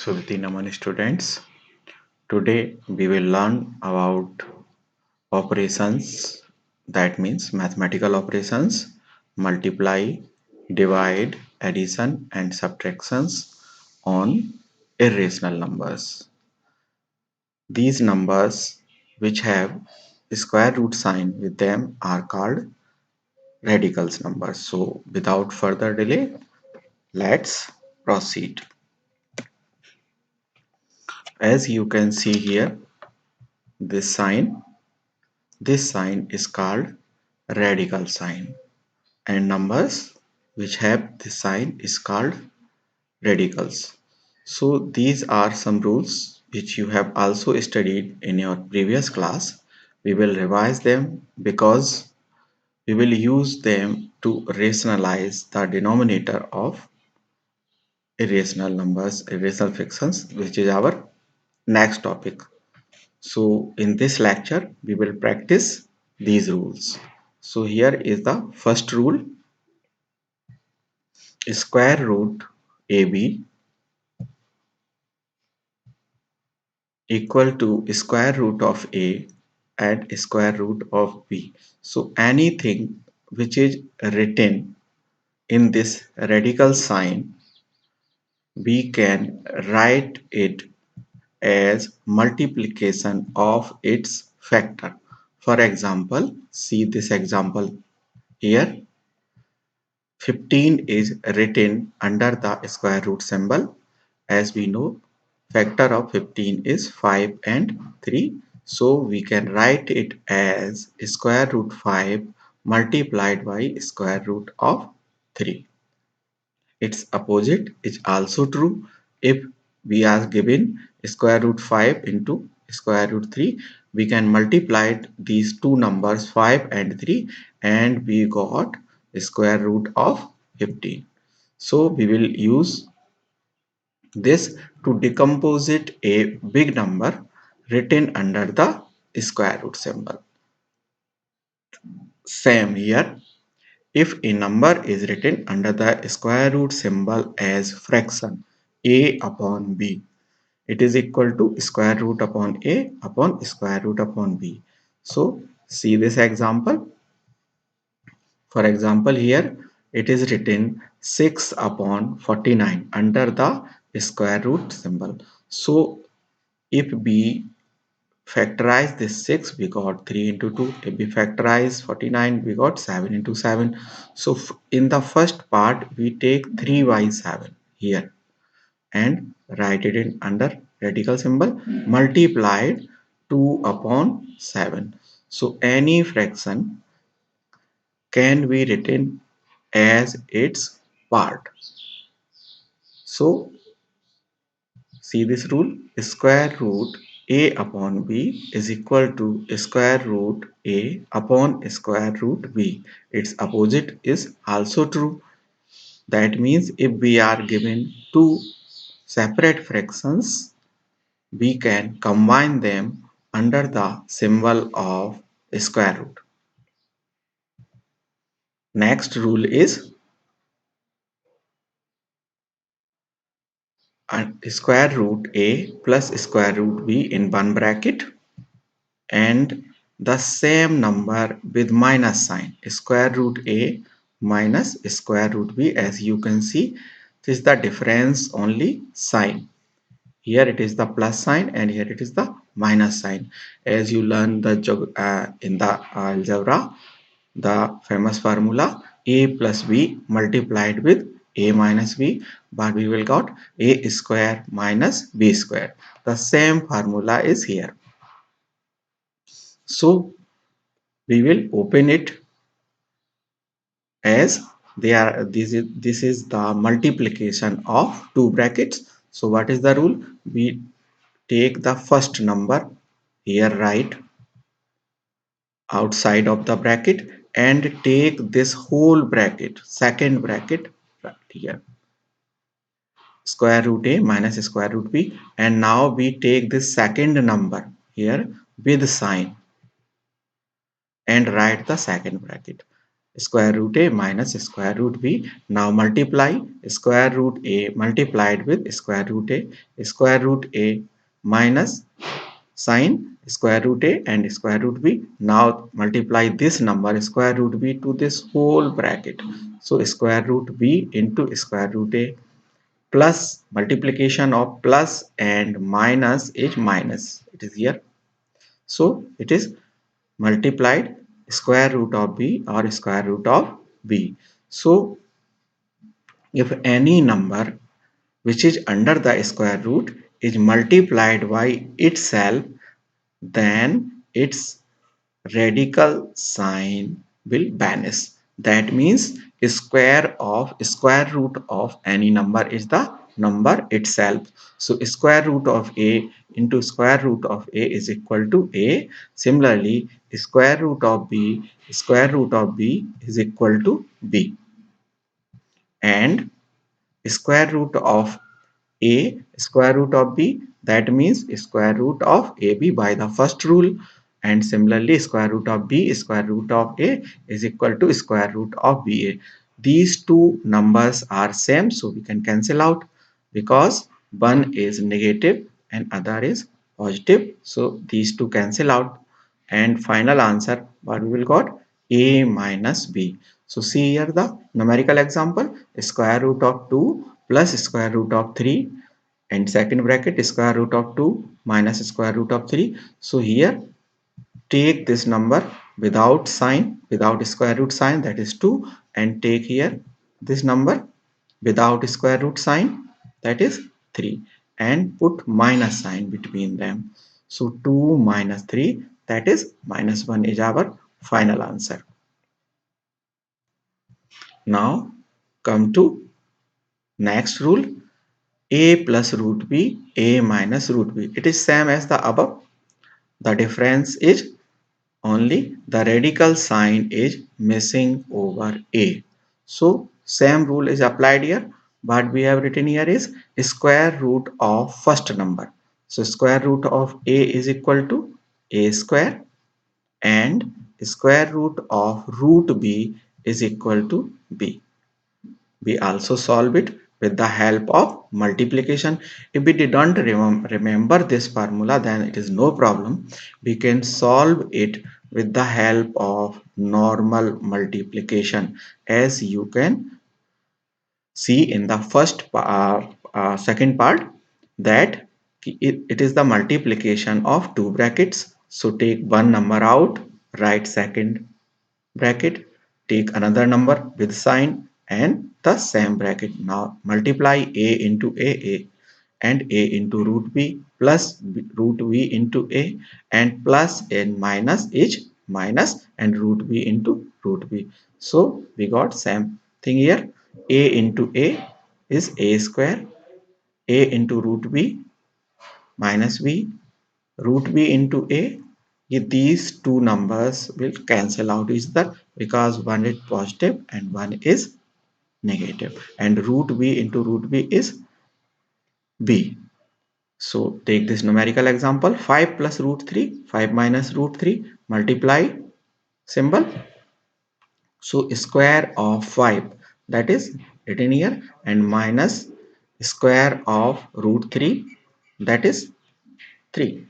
Sudhiti Naman students. Today we will learn about operations, that means mathematical operations, multiply, divide, addition and subtractions on irrational numbers. These numbers which have square root sign with them are called radicals numbers. So without further delay, let's proceed. As you can see here, this sign is called radical sign, and numbers which have this sign is called radicals. So these are some rules which you have also studied in your previous class. We will revise them because we will use them to rationalize the denominator of irrational numbers, irrational fractions, which is our next topic. So in this lecture, we will practice these rules. So here is the first rule: square root AB equal to square root of A and square root of B. So anything which is written in this radical sign, we can write it as multiplication of its factor. For example, see this example here. 15 is written under the square root symbol. As we know, factor of 15 is 5 and 3. So we can write it as square root 5 multiplied by square root of 3. Its opposite is also true. If we are given square root 5 into square root 3, we can multiply these two numbers 5 and 3 and we got square root of 15. So we will use this to decompose it a big number written under the square root symbol. Same here. If a number is written under the square root symbol as fraction a upon b, it is equal to square root upon a upon square root upon b. So see this example. For example, here it is written 6 upon 49 under the square root symbol. So if we factorize this 6, we got 3 into 2. If we factorize 49, we got 7 into 7. So in the first part, we take 3 by 7 here and write it in under radical symbol multiplied 2 upon 7. So any fraction can be written as its part. So see this rule: square root a upon b is equal to square root a upon square root b. Its opposite is also true. That means if we are given two separate fractions, we can combine them under the symbol of square root. Next rule is square root a plus square root b in one bracket and the same number with minus sign, square root a minus square root b. As you can see, this is the difference only sign. Here it is the plus sign and here it is the minus sign. As you learn the in the algebra, the famous formula a plus b multiplied with a minus b, but we will got a square minus b square. The same formula is here. So we will open it as they are. This is the multiplication of two brackets. So what is the rule? We take the first number here, right outside of the bracket, and take this whole bracket, second bracket, right here, square root a minus square root b, and now we take this second number here with sign and write the second bracket. square root a minus square root b. Now multiply square root a multiplied with square root a minus sine square root a and square root b. Now multiply this number square root b to this whole bracket. So square root b into square root a plus multiplication of plus and minus is minus. It is here. So it is multiplied square root of b or square root of b. So if any number which is under the square root is multiplied by itself, then its radical sign will vanish. That means square root of any number is the number itself. So square root of a into square root of a is equal to a. Similarly, square root of b is equal to b. And square root of a square root of b, that means square root of ab by the first rule. And similarly square root of b square root of a is equal to square root of ba. These two numbers are same, so we can cancel out because one is negative and other is positive. So these two cancel out, and final answer what we will got, a minus b. So see here the numerical example, square root of 2 plus square root of 3 and second bracket square root of 2 minus square root of 3. So here take this number without sign, without square root sign, that is 2, and take here this number without square root sign, that is 3, and put minus sign between them. So 2 minus 3, that is minus 1 is our final answer. Now come to next rule, a plus root b, a minus root b. It is same as the above. The difference is only the radical sign is missing over a. So same rule is applied here. What we have written here is square root of first number. So square root of a is equal to a square, and square root of root b is equal to b. We also solve it with the help of multiplication. If we didn't remember this formula, then it is no problem. We can solve it with the help of normal multiplication, as you can see in the second part, that it is the multiplication of two brackets. So take one number out, write second bracket, take another number with sign and the same bracket. Now multiply a into a and a into root b plus root b into a, and plus and minus is minus and root b into root b. So we got same thing here. A into a is a square, a into root b minus b, root b into a. These two numbers will cancel out each other because one is positive and one is negative, and root b into root b is b. So take this numerical example, 5 plus root 3, 5 minus root 3, multiply symbol. So square of 5, that is written here, and minus square of root 3, that is 3.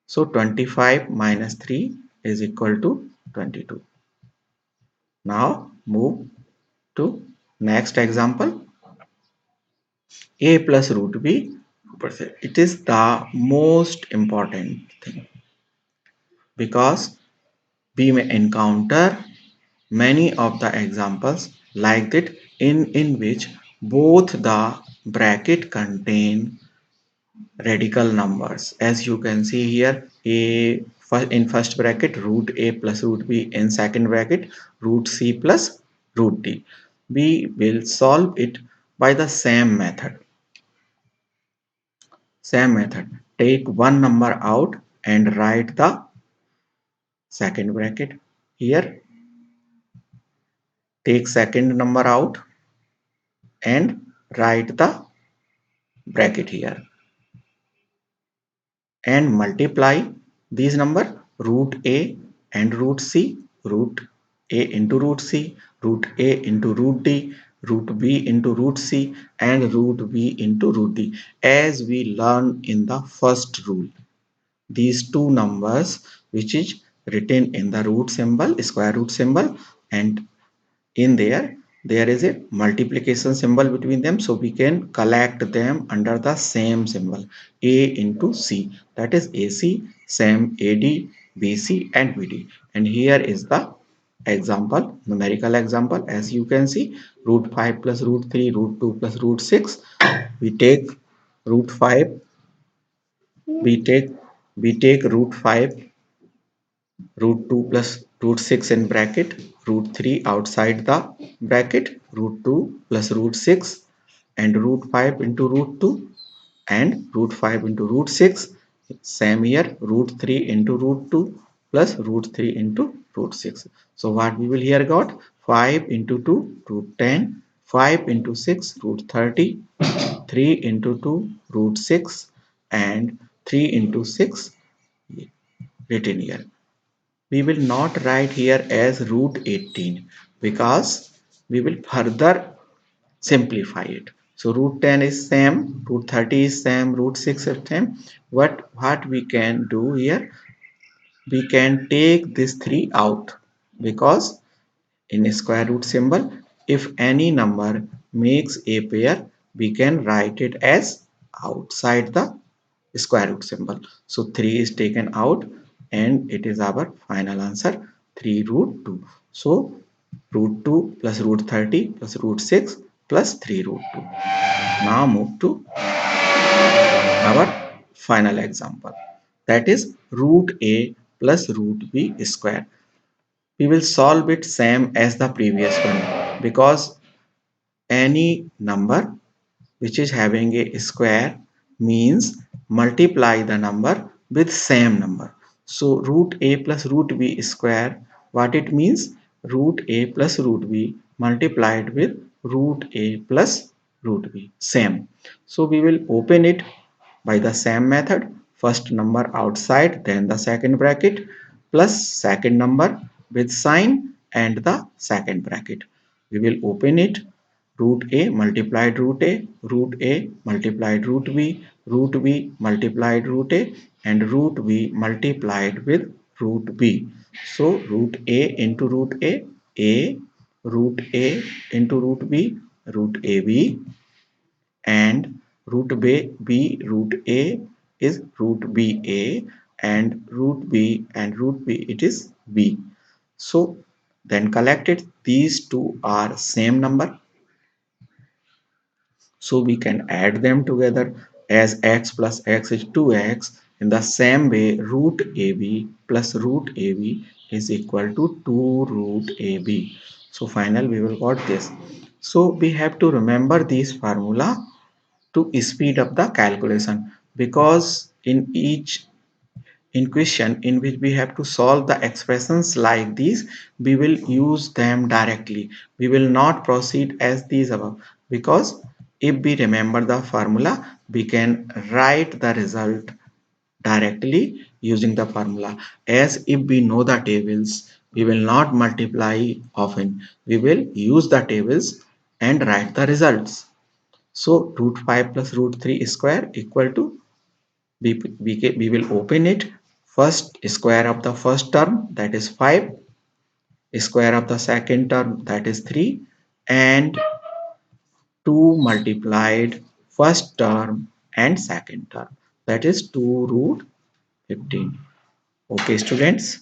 So 25 minus 3 is equal to 22. Now move to next example, a plus root b. It is the most important thing because we may encounter many of the examples like that in which both the bracket contain radical numbers. As you can see here, a in first bracket root a plus root b, in second bracket root c plus root d. We will solve it by the same method. Same method. Take one number out and write the second bracket here. Take second number out and write the bracket here, and multiply these number root a and root c, root a into root c, root a into root d, root b into root c, and root b into root d, as we learned in the first rule. These two numbers which is written in the root symbol, square root symbol, and in there is a multiplication symbol between them, so we can collect them under the same symbol, a into c, that is ac, same ad, bc, and bd. And here is the example, numerical example. As you can see, root 5 plus root 3, root 2 plus root 6. We take root 5, we take root 5, root 2 plus root 6 in bracket, root 3 outside the bracket, root 2 plus root 6, and root 5 into root 2, and root 5 into root 6. Same here, root 3 into root 2 plus root 3 into root 6. So what we will here got, 5 into 2 root 10, 5 into 6 root 30, 3 into 2 root 6, and 3 into 6 written here. We will not write here as root 18 because we will further simplify it. So root 10 is same, root 30 is same, root 6 is same. What we can do here, we can take this 3 out, because in a square root symbol, if any number makes a pair, we can write it as outside the square root symbol. So 3 is taken out, and it is our final answer, 3 root 2. So root 2 plus root 30 plus root 6 plus 3 root 2. Now move to our final example, that is root a plus root b square. We will solve it same as the previous one, because any number which is having a square means multiply the number with same number. So root a plus root b square, what it means, root a plus root b multiplied with root a plus root b, same. So we will open it by the same method, first number outside, then the second bracket, plus second number with sign and the second bracket. We will open it, root a multiplied root a multiplied root b multiplied root a, and root b multiplied with root b. So root a into a, root a into root ab, and root a is root ba, and root b it is b. So then collected, these two are same number, so we can add them together as x plus x is 2x. In the same way, root ab plus root ab is equal to 2 root ab. So final we will got this. So we have to remember this formula to speed up the calculation, because in each in question in which we have to solve the expressions like these, we will use them directly. We will not proceed as these above, because if we remember the formula, we can write the result directly using the formula. As if we know the tables, we will not multiply often, we will use the tables and write the results. So root 5 plus root 3 square equal to, we will open it, first square of the first term, that is 5, square of the second term, that is 3, and 2 multiplied first term and second term, that is 2 root 15. Okay students.